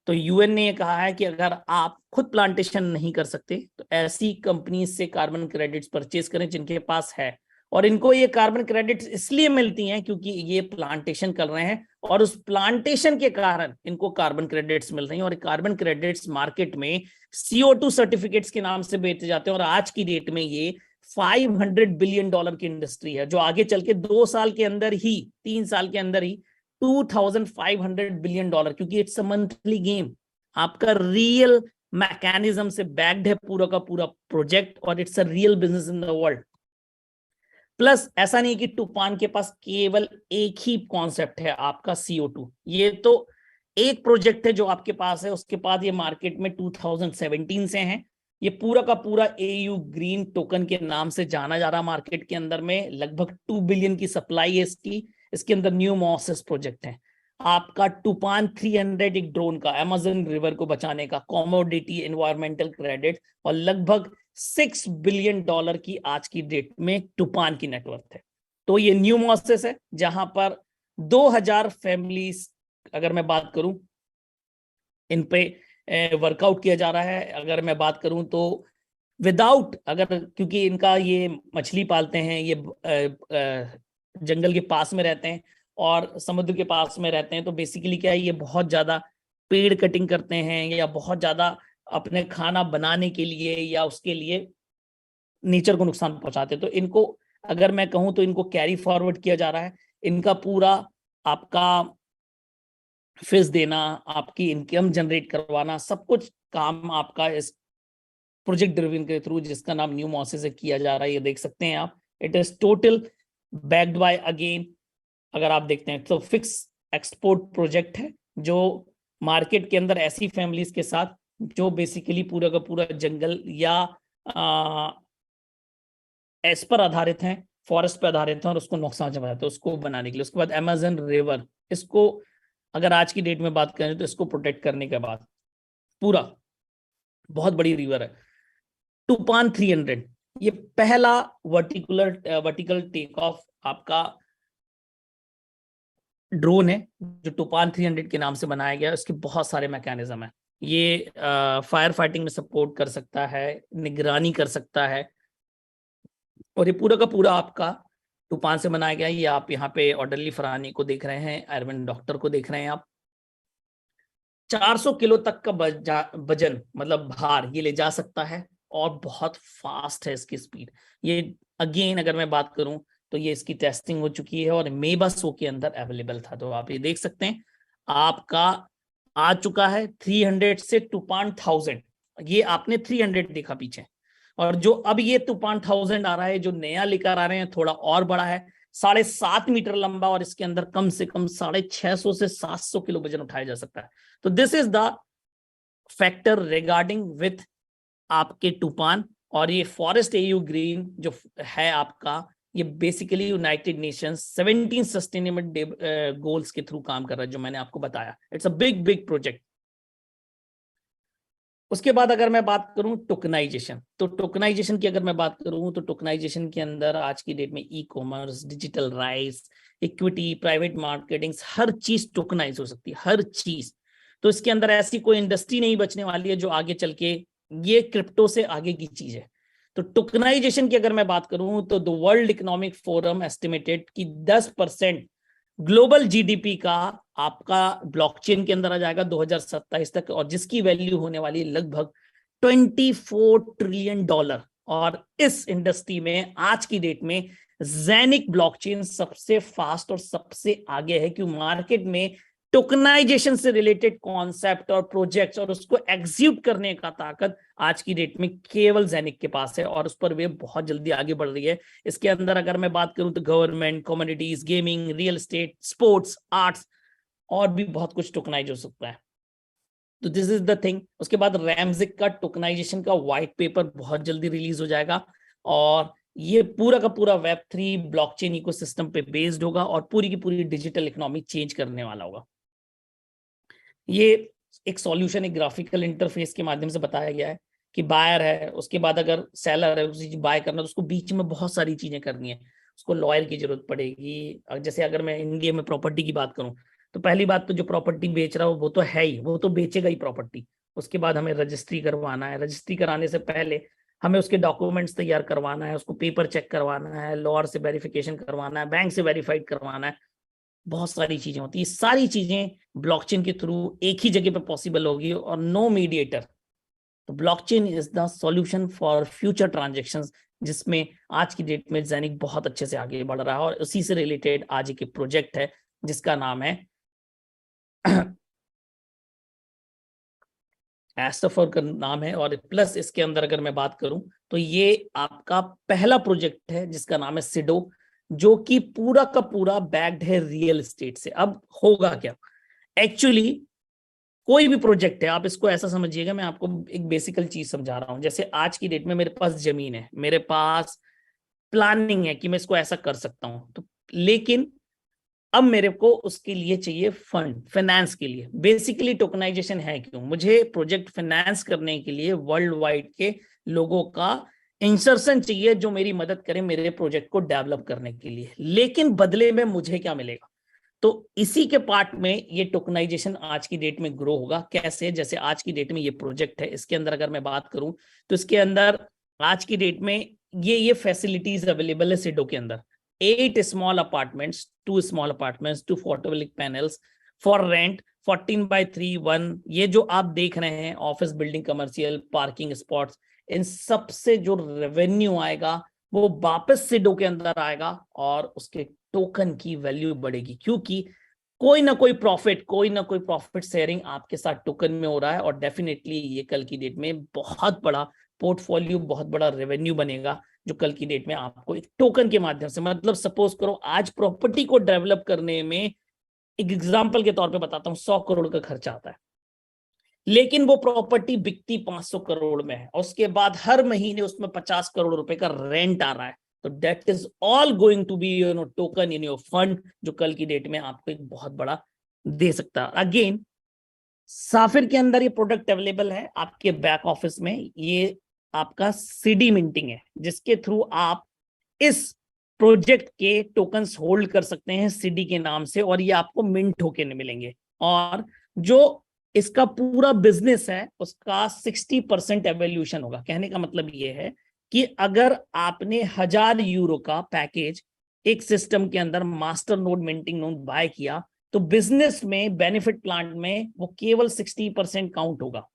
Speaker 1: तो UN ने ये कहा है कि अगर आप खुद प्लांटेशन नहीं कर सकते तो ऐसी कंपनी से कार्बन क्रेडिट्स परचेज करें जिनके पास है। और इनको ये कार्बन क्रेडिट्स इसलिए मिलती हैं क्योंकि ये प्लांटेशन कर रहे हैं और उस प्लांटेशन के कारण इनको कार्बन क्रेडिट्स मिल रही हैं। और कार्बन क्रेडिट्स मार्केट में CO2 सर्टिफिकेट्स के नाम से बेचे जाते हैं। और आज की डेट में ये $500 बिलियन की इंडस्ट्री है जो आगे चल के 2 साल के अंदर ही, 3 साल के अंदर ही $2500 बिलियन, क्योंकि इट्स अ मंथली गेम। आपका रियल मैकेनिज्म से बैक्ड है पूरा का पूरा प्रोजेक्ट और it's a real business in the world. Plus ऐसा नहीं कि टूपान के पास केवल एक ही कॉन्सेप्ट है आपका CO2, ये तो एक प्रोजेक्ट है जो आपके पास है। उसके बाद ये मार्केट में 2017 से है। ये पूरा का पूरा AU ग्रीन टोकन के नाम से जाना जा रहा मार्केट के अंदर में। लगभग 2 बिलियन की सप्लाई है इसकी। इसके अंदर न्यू मॉसेस प्रोजेक्ट है। आपका टूपान 300 एक ड्रोन का, अमेजन रिवर को बचाने का, कॉमोडिटी एनवायरमेंटल क्रेडिट, और लगभग $6 बिलियन की आज की डेट में टूपान की नेटवर्थ है। तो ये न्यू मॉसेस है जहां पर 2000 फैमिलीज, अगर मैं बात करूं, इन पे वर्कआउट किया जा रहा है। अगर मैं बात करूं तो विदाउट, अगर क्योंकि इनका ये मछली पालते हैं, ये जंगल के पास में रहते हैं और समुद्र के पास में रहते हैं, तो बेसिकली क्या है, ये बहुत ज्यादा पेड़ कटिंग करते हैं या बहुत ज्यादा अपने खाना बनाने के लिए या उसके लिए नेचर को नुकसान पहुंचाते हैं। तो इनको अगर मैं कहूं तो इनको कैरी फॉरवर्ड किया जा रहा है। इनका पूरा आपका फिश देना, आपकी इनकम जनरेट करवाना, सब कुछ काम आपका इस प्रोजेक्ट ड्रिवन के थ्रू, जिसका नाम न्यू मॉसेस से किया जा रहा है। ये देख सकते हैं आप, it is total backed by, again अगर आप देखते हैं तो फिक्स एक्सपोर्ट प्रोजेक्ट है जो मार्केट के अंदर ऐसी फैमिलीज के साथ जो बेसिकली पूरा का पूरा जंगल या एस पर आधारित हैं, फॉरेस्ट पर आधारित हैं और उसको नुकसान पहुंचाते हैं, उसको बनाने के लिए। उसके बाद अमेजन रिवर, इसको अगर आज की डेट में बात करें तो इसको प्रोटेक्ट करने के बाद, पूरा बहुत बड़ी रिवर है टूपान 300, ये पहला वर्टिकल टेक ऑफ आपका ड्रोन है जो टूपान 300 के नाम से बनाया गया। इसके बहुत सारे मैकेनिज्म है। ये फायर फाइटिंग में सपोर्ट कर सकता है, निगरानी कर सकता है, और ये पूरा का पूरा आपका टूपान से बनाया गया है। ये आप यहाँ पे ऑर्डरली फरहानी को देख रहे हैं, अरविंद डॉक्टर को देख रहे हैं आप। 400 किलो तक का वजन, मतलब भार, ये ले जा सकता है और बहुत फास्ट है इसकी स्पीड। ये अगेन अगर मैं बात करूं तो ये इसकी टेस्टिंग हो चुकी है और मेबा शो के अंदर अवेलेबल था। तो आप ये देख सकते हैं आपका आ चुका है 300 से टूपान 1000। ये आपने 300 देखा पीछे, और जो अब ये टूपान 1000 आ रहा है, जो नया लेकर आ रहे हैं, थोड़ा और बड़ा है, 7.5 मीटर लंबा, और इसके अंदर कम से कम 650 से 700 किलो वजन उठाया जा सकता है। तो this is the factor regarding with आपके टूपान। और ये फॉरेस्ट AU ग्रीन जो है आपका, ये basically United Nations 17 sustainable goals के थ्रू काम कर रहा है, जो मैंने आपको बताया। It's a big big project. उसके बाद अगर मैं बात करूं टोकनाइजेशन, तो टोकनाइजेशन की अगर मैं बात करूं तो टोकनाइजेशन के अंदर आज की डेट में e-commerce, digital rights, equity, private marketing, हर चीज टोकनाइज हो सकती है, हर चीज। तो इसके अंदर ऐसी कोई इंडस्ट्री नहीं बचने वाली है जो आगे चल के, ये क्रिप्टो से आगे की चीज है। तो टोकनाइजेशन की अगर मैं बात करूं तो the world economic forum estimated कि 10% ग्लोबल जीडीपी का आपका ब्लॉकचेन के अंदर आ जाएगा 2027 तक, और जिसकी वैल्यू होने वाली है लगभग $24 ट्रिलियन। और इस इंडस्ट्री में आज की डेट में ज़ेनिक ब्लॉकचेन सबसे फास्ट और सबसे आगे है, क्यों मार्केट में टोकनाइजेशन से रिलेटेड कॉन्सेप्ट और प्रोजेक्ट्स और उसको एग्जीक्यूट करने का ताकत आज की डेट में केवल ज़ेनिक के पास है, और उस पर वे बहुत जल्दी आगे बढ़ रही है। इसके अंदर अगर मैं बात करूं तो government, communities, gaming, real estate, sports, arts और भी बहुत कुछ टोकनाइज हो सकता है। तो दिस इज द थिंग। उसके बाद रैमजिक का टोकनाइजेशन का व्हाइट पेपर बहुत जल्दी रिलीज हो जाएगा, और ये पूरा का पूरा वेब3 ब्लॉकचेन इकोसिस्टम पे बेस्ड होगा और पूरी की पूरी डिजिटल इकोनॉमी चेंज करने वाला होगा। ये एक सॉल्यूशन, एक ग्राफिकल इंटरफेस के माध्यम से बताया गया है कि बायर है, उसके बाद अगर सेलर है, उसी चीज बाय करना, तो उसको बीच में बहुत सारी चीजें करनी है, उसको लॉयर की जरूरत पड़ेगी। जैसे अगर मैं इंडिया में प्रॉपर्टी की बात करूं तो पहली बात तो जो प्रॉपर्टी बेच रहा हो वो तो है ही, वो तो बेचेगा ही प्रॉपर्टी। उसके बाद हमें रजिस्ट्री करवाना है, रजिस्ट्री कराने से पहले हमें उसके डॉक्यूमेंट्स तैयार करवाना है, उसको पेपर चेक करवाना है, लॉयर से वेरिफिकेशन करवाना है, बैंक से वेरीफाइड करवाना है, बहुत सारी चीजें होती है। सारी चीजें ब्लॉकचेन के थ्रू एक ही जगह पे पॉसिबल होगी और नो मीडिएटर। तो blockchain is the solution for future transactions, जिसमें आज की डेट में ज़ेनिक बहुत अच्छे से आगे बढ़ रहा है, और उसी से रिलेटेड आज एक प्रोजेक्ट है जिसका नाम है एस्टफर का नाम है। और प्लस इसके अंदर अगर मैं बात करूं तो ये आपका पहला प्रोजेक्ट है जिसका नाम है सिडो, जो कि पूरा का पूरा बैक्ड है रियल एस्टेट से। अब होगा क्या एक्चुअली, कोई भी प्रोजेक्ट है आप इसको ऐसा समझिएगा, मैं आपको एक बेसिकल चीज समझा रहा हूं। जैसे आज की डेट में मेरे पास जमीन है, मेरे पास प्लानिंग है कि मैं इसको ऐसा कर सकता हूं, तो लेकिन अब मेरे को उसके लिए चाहिए फंड, फाइनेंस के लिए। बेसिकली टोकनाइजेशन है क्यों, मुझे प्रोजेक्ट फाइनेंस करने के लिए वर्ल्ड वाइड के लोगों का इंसर्शन चाहिए जो मेरी मदद करे मेरे प्रोजेक्ट को डेवलप करने के लिए, लेकिन बदले में मुझे क्या मिलेगा। तो इसी के पार्ट में ये टोकनाइजेशन आज की डेट में ग्रो होगा। कैसे, जैसे आज की डेट में ये प्रोजेक्ट है, इसके अंदर अगर मैं बात करूं तो इसके अंदर आज की डेट में ये फैसिलिटीज अवेलेबल है सिडो के अंदर। 8 small apartments, 2 small apartments, 2 photovoltaic panels for rent, 14/3 ये जो आप देख रहे हैं office building, commercial, parking spots, इन सब से जो रेवेन्यू आएगा वो वापस सिडो के अंदर आएगा और उसके टोकन की वैल्यू बढ़ेगी, क्योंकि कोई ना कोई प्रॉफिट शेयरिंग आपके साथ टोकन में हो रहा है। और डेफिनेटली ये कल की डेट में बहुत बड़ा पोर्टफोलियो, बहुत बड़ा रेवेन्यू बनेगा, जो कल की डेट में आपको एक टोकन के माध्यम से, मतलब सपोज करो आज प्रॉपर्टी को डेवलप करने में, एक एग्जांपल के तौर पे बताता हूँ, 100 करोड़ का खर्चा आता है, लेकिन वो प्रॉपर्टी बिकती 500 करोड़ में है, और उसके बाद हर महीने उसमें 50 करोड़ रुपए का रेंट आ रहा है। तो that is all going to be token in your fund, जो कल की डेट में आपको एक बहुत बड़ा दे सकता है। अगेन साफिर के अंदर ये प्रोडक्ट अवेलेबल है आपके बैक ऑफिस में। ये आपका सीडी मिंटिंग है, जिसके थ्रू आप इस प्रोजेक्ट के टोकन्स होल्ड कर सकते हैं सीडी के नाम से, और ये आपको मिंट होके मिलेंगे। और जो इसका पूरा बिजनेस है उसका 60% एवोल्यूशन होगा। कहने का मतलब ये है कि अगर आपने 1000 यूरो का पैकेज एक सिस्टम के अंदर master node, minting node buy किया, तो बिजनेस में, बेनिफिट प्लान में वो केवल 60% काउंट होगा।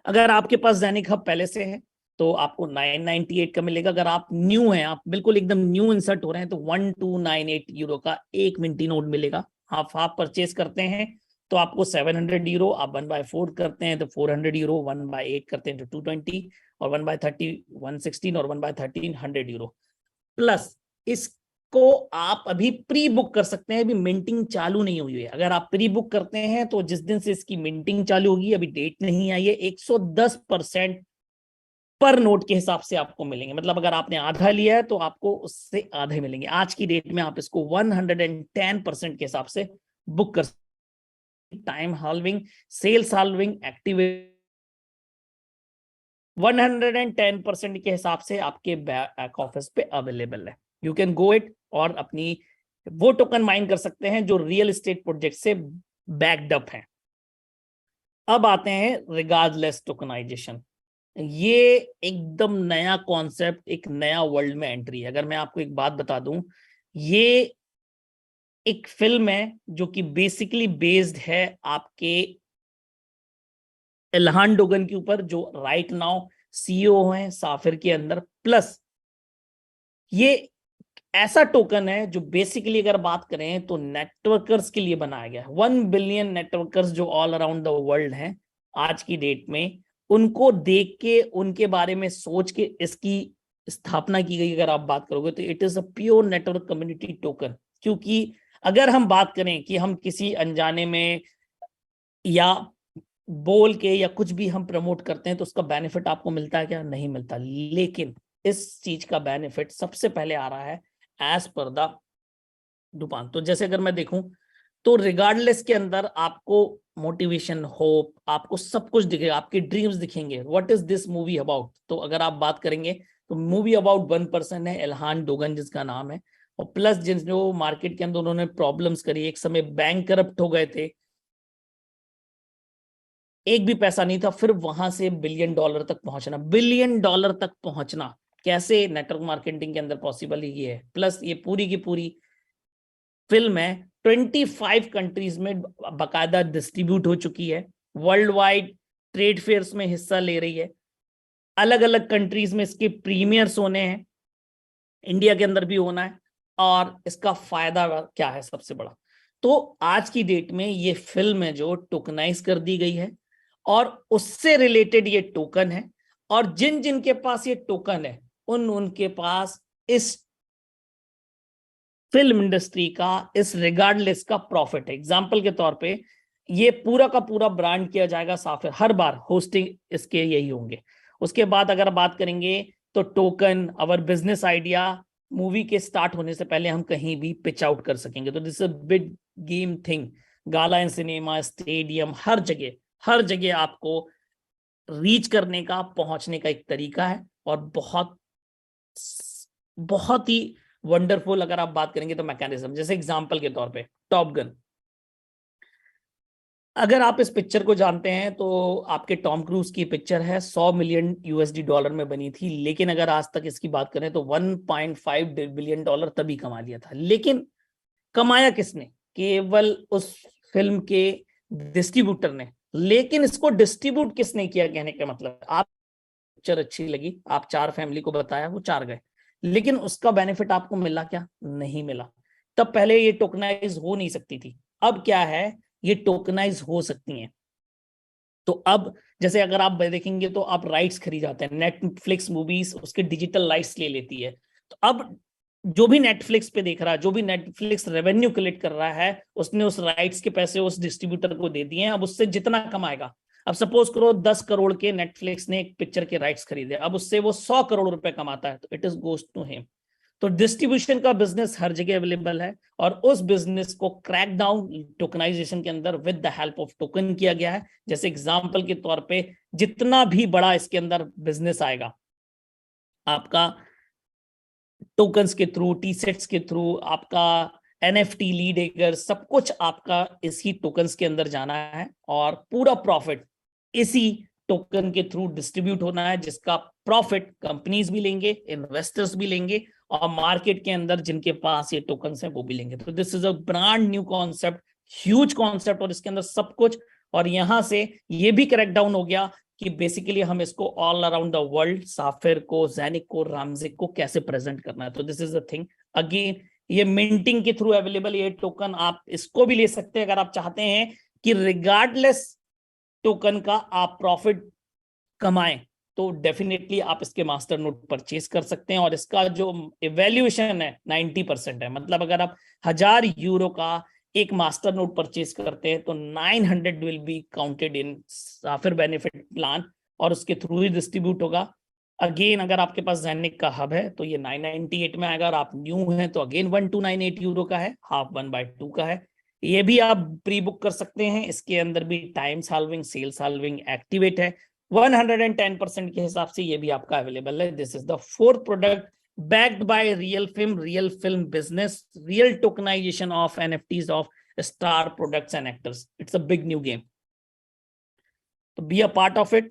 Speaker 1: अगर आपके पास ज़ेनिक हब पहले से है तो आपको 998 का मिलेगा। अगर आप न्यू हैं, आप बिल्कुल एकदम न्यू इंसर्ट हो रहे हैं, तो 1298 यूरो का एक मिंटी नोट मिलेगा। आप परचेज करते हैं तो आपको 700 यूरो, आप 1/4 करते हैं तो 400 यूरो, 1/8 करते हैं तो 220, और 1/30 116, और 1/13 100 यूरो। प्लस इसको आप अभी प्री बुक कर सकते हैं, अभी मिंटिंग चालू नहीं हुई है। अगर आप प्री बुक करते हैं तो जिस दिन से इसकी मिंटिंग चालू होगी, अभी डेट नहीं आई है, 110% पर नोट के हिसाब से आपको मिलेंगे। मतलब अगर आपने आधा लिया है तो आपको उससे आधे मिलेंगे। आज की डेट में आप इसको 110% के हिसाब से बुक कर सकते। Time halving, sales halving, activate 110% के हिसाब से आपके बैक ऑफिस पे अवेलेबल है। यू कैन गो इट और अपनी वो टोकन माइन कर सकते हैं जो रियल एस्टेट प्रोजेक्ट से बैक्ड अप है। अब आते हैं रिगार्डलेस टोकनाइजेशन। ये एकदम नया कॉन्सेप्ट, एक नया वर्ल्ड में एंट्री है। अगर मैं आपको एक बात बता दूं, ये एक फिल्म है जो कि बेसिकली बेस्ड है आपके इल्हान डोगन के ऊपर, जो राइट नाउ सीईओ हैं साफिर के अंदर। प्लस ये ऐसा टोकन है जो बेसिकली अगर बात करें तो नेटवर्कर्स के लिए बनाया गया है। 1 बिलियन नेटवर्कर्स जो ऑल अराउंड द वर्ल्ड हैं आज की डेट में, उनको देख के, उनके बारे में सोच के इसकी स्थापना की गई। अगर आप बात करोगे तो it is a pure network community token. क्योंकि अगर हम बात करें कि हम किसी अनजाने में या बोल के या कुछ भी हम प्रमोट करते हैं तो उसका बेनिफिट आपको मिलता है क्या? नहीं मिलता। लेकिन इस चीज का बेनिफिट सबसे पहले आ रहा है एज पर द दुकान। तो जैसे अगर मैं देखूं तो रिगार्डलेस के अंदर आपको मोटिवेशन, होप, आपको सब कुछ दिखेगा, आपके ड्रीम्स दिखेंगे। What is this movie about? तो अगर आप बात करेंगे तो मूवी अबाउट 1 पर्सन है, इल्हान डोगन जिसका नाम है। और प्लस जिन जो मार्केट के अंदर उन्होंने प्रॉब्लम्स करी, एक समय बैंक करप्ट हो गए थे, एक भी पैसा नहीं था, फिर वहां से $1 बिलियन तक पहुंचना। $1 बिलियन तक पहुंचना कैसे नेटवर्क मार्केटिंग के अंदर पॉसिबल ही है। प्लस ये पूरी की पूरी फिल्म है 25 कंट्रीज में बाकायदा डिस्ट्रीब्यूट हो चुकी है, वर्ल्ड वाइड ट्रेड फेयर्स में हिस्सा ले रही है, अलग अलग कंट्रीज में इसके प्रीमियर्स होने हैं, इंडिया के अंदर भी होना है। और इसका फायदा क्या है सबसे बड़ा? तो आज की डेट में ये फिल्म है जो टोकनाइज कर दी गई है और उससे रिलेटेड ये टोकन है। और जिन जिन के पास ये टोकन है उनके पास इस फिल्म इंडस्ट्री का, इस रिगार्डलेस का प्रॉफिट है। एग्जाम्पल के तौर पे ये पूरा का पूरा ब्रांड किया जाएगा साफिर, हर बार होस्टिंग इसके यही होंगे। उसके बाद अगर बात करेंगे तो token, our business idea, movie के स्टार्ट होने से पहले हम कहीं भी पिच आउट कर सकेंगे। तो this is a big game thing. Gala and cinema, stadium, हर जगह आपको रीच करने का, पहुंचने का एक तरीका है। और बहुत बहुत ही वंडरफुल अगर आप बात करेंगे तो मैकेनिज्म, जैसे एग्जांपल के तौर पे टॉप गन। अगर आप इस पिक्चर को जानते हैं तो आपके टॉम क्रूज की पिक्चर है, $100 मिलियन में बनी थी। लेकिन अगर आज तक इसकी बात करें तो $1.5 बिलियन तभी कमा लिया था। लेकिन कमाया किसने? केवल उस फिल्म के डिस्ट्रीब्यूटर ने। लेकिन इसको डिस्ट्रीब्यूट किसने किया? कहने का मतलब, आप पिक्चर अच्छी लगी, आप 4 फैमिली को बताया, वो 4 गए, लेकिन उसका बेनिफिट आपको मिला क्या? नहीं मिला। तब पहले ये टोकनाइज हो नहीं सकती थी। अब क्या है, ये टोकनाइज हो सकती हैं। तो अब जैसे अगर आप देखेंगे तो आप राइट्स खरीद जाते हैं, नेटफ्लिक्स मूवीज उसके डिजिटल राइट्स ले लेती है। तो अब जो भी नेटफ्लिक्स पे देख रहा है, जो भी नेटफ्लिक्स रेवेन्यू कलेक्ट कर रहा है, उसने उस राइट्स के पैसे उस डिस्ट्रीब्यूटर को दे दिए हैं। अब उससे जितना कमाएगा, अब सपोज करो 10 करोड़ के नेटफ्लिक्स ने एक पिक्चर के राइट्स खरीदे, अब उससे वो 100 करोड़ रुपए कमाता है, तो it is goes to him. तो डिस्ट्रीब्यूशन का बिजनेस हर जगह अवेलेबल है और उस बिजनेस को क्रैक डाउन टोकनाइजेशन के अंदर with the help of token किया गया है। जैसे एग्जांपल के तौर पे जितना भी बड़ा इसके अंदर बिजनेस आएगा आपका, टोकन्स के थ्रू, टी सेट्स के थ्रू, आपका एनएफटी लीड, सब कुछ आपका इसी टोकन्स के अंदर जाना है और पूरा प्रॉफिट इसी टोकन के थ्रू डिस्ट्रीब्यूट होना है, जिसका प्रॉफिट कंपनीज भी लेंगे, इन्वेस्टर्स भी लेंगे और मार्केट के अंदर जिनके पास ये टोकन्स हैं वो भी लेंगे। तो this is a brand new concept, huge concept, और इसके अंदर सब कुछ। और यहां से ये भी क्रैक डाउन हो गया कि बेसिकली हम इसको ऑल अराउंड द वर्ल्ड, साफिर को, जैनिक को, रामजिक को कैसे प्रेजेंट करना है। तो this is the thing. Again ये मिंटिंग के थ्रू अवेलेबल ये टोकन, आप इसको भी ले सकते हैं अगर आप चाहते हैं कि रिगार्डलेस टोकन का आप प्रॉफिट कमाएं, तो डेफिनेटली आप इसके मास्टर नोट परचेज कर सकते हैं। और इसका जो इवेल्यूएशन है 90% है। मतलब अगर आप €1000 का एक मास्टर नोट परचेज करते हैं तो 900 will be counted in Saphir benefit plan और उसके थ्रू ही डिस्ट्रीब्यूट होगा। अगेन अगर आपके पास जैनिक का हब है तो ये 998 में आएगा, और आप न्यू हैं तो अगेन €1298 का है, हाफ 1/2 का है। ये भी आप प्री बुक कर सकते हैं। इसके अंदर भी time solving, sale solving activate है। 110% के हिसाब से ये भी आपका अवेलेबल है। This is the fourth product backed by real film business, real tokenization of NFTs of star products and actors. It's a big new game. So be a part of it.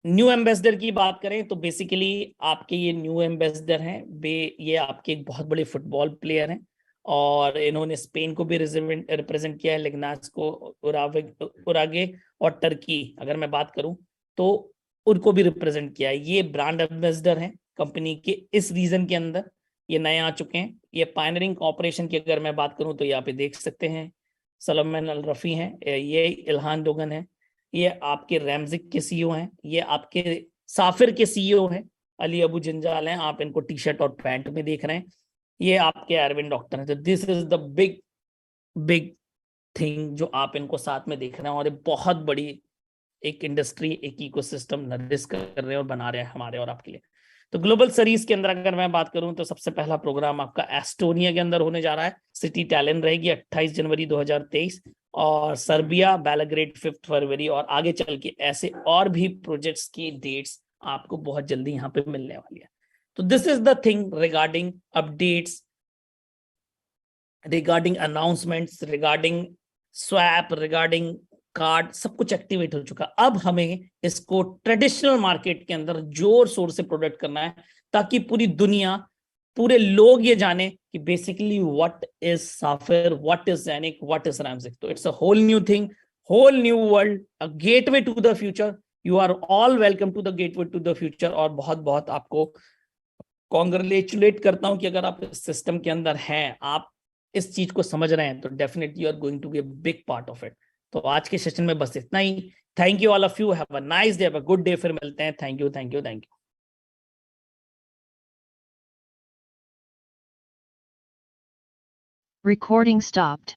Speaker 1: New ambassador की बात करें तो बेसिकली आपके ये न्यू एम्बेसडर हैं, ये आपके एक बहुत बड़े फुटबॉल प्लेयर हैं और इन्होंने स्पेन को भी रिप्रेजेंट किया है, लिग्नास को, उरागे और टर्की अगर मैं बात करूं तो उनको भी रिप्रेजेंट किया है। ये ब्रांड एम्बेसडर हैं कंपनी के इस रीजन के अंदर, ये नए आ चुके हैं। ये पायनरिंग कॉर्पोरेशन की अगर मैं बात करूं तो यहाँ पे देख सकते हैं सलमान अल रफी हैं, ये इल्हान दोगन है, ये आपके रैमजिक के सीईओ हैं, ये आपके साफिर के सीईओ हैं, अली अबू जंजाल हैं, आप इनको टी शर्ट और पैंट में देख रहे हैं, ये आपके अरविंद डॉक्टर हैं। तो this is the big big thing जो आप इनको साथ में देख रहे हैं, और ये बहुत बड़ी एक इंडस्ट्री, एक इकोसिस्टम नरिश कर रहे हैं और बना रहे हैं हमारे और आपके लिए। तो ग्लोबल सीरीज के अंदर अगर मैं बात करूं तो सबसे पहला प्रोग्राम आपका एस्टोनिया के अंदर होने जा रहा है, सिटी टैलेंट रहेगी 28 जनवरी 2023, और सर्बिया बेलग्रेड 5 फरवरी, और आगे चल के ऐसे और भी प्रोजेक्ट्स की डेट्स आपको बहुत जल्दी यहाँ पे मिलने वाली है। तो this is the thing regarding updates, regarding announcements, regarding swap, regarding card, सब कुछ एक्टिवेट हो चुका। अब हमें इसको ट्रेडिशनल मार्केट के अंदर जोर शोर से प्रोडक्ट करना है ताकि पूरी दुनिया, पूरे लोग ये जाने कि basically what is Saphir, what is Zenik, what is रैमजिक। तो it's a whole new thing, whole new world, a gateway to the future. You are all welcome to the gateway to the future, और बहुत बहुत आपको कॉन्ग्रेचुलेट करता हूं कि अगर आप इस सिस्टम के अंदर हैं, आप इस चीज को समझ रहे हैं, तो definitely you are going to be a big part of it. तो आज के सेशन में बस इतना ही। Thank you all of you, have a nice day, have a good day, फिर मिलते हैं। Thank you, thank you, thank you.
Speaker 2: Recording stopped.